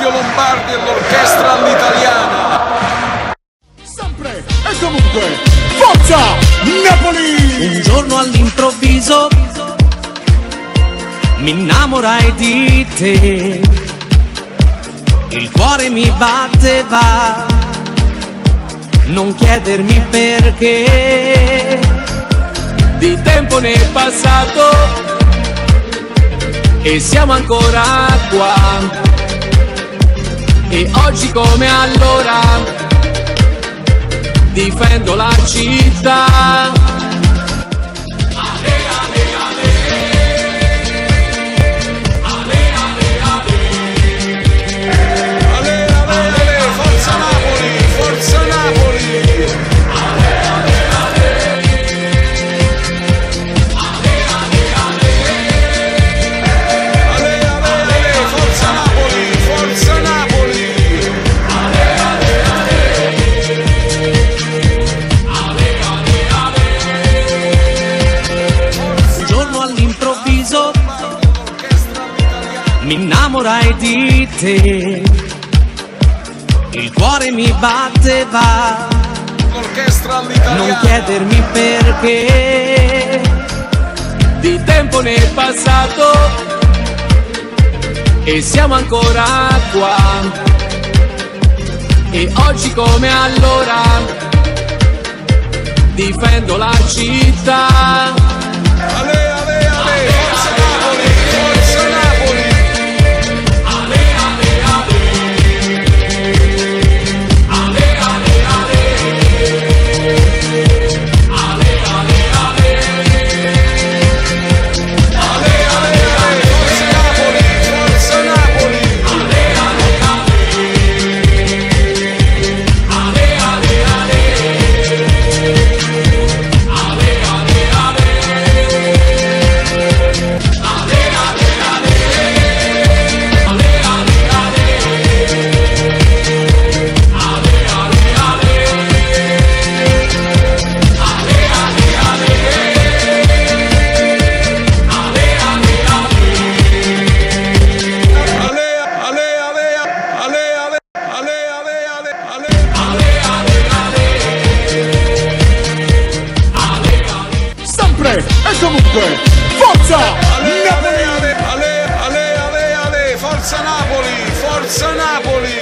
Alfio Lombardi e l'orchestra all'italiana. Sempre e comunque, forza Napoli! Un giorno all'improvviso mi innamorai di te, il cuore mi batteva, non chiedermi perché. Di tempo ne è passato e siamo ancora qua, e oggi come allora difendo la città. Mi innamorai di te, il cuore mi batteva, non chiedermi perché. Di tempo ne è passato e siamo ancora qua, e oggi come allora difendo la città. E comunque, forza Napoli! Forza Napoli! Forza Napoli!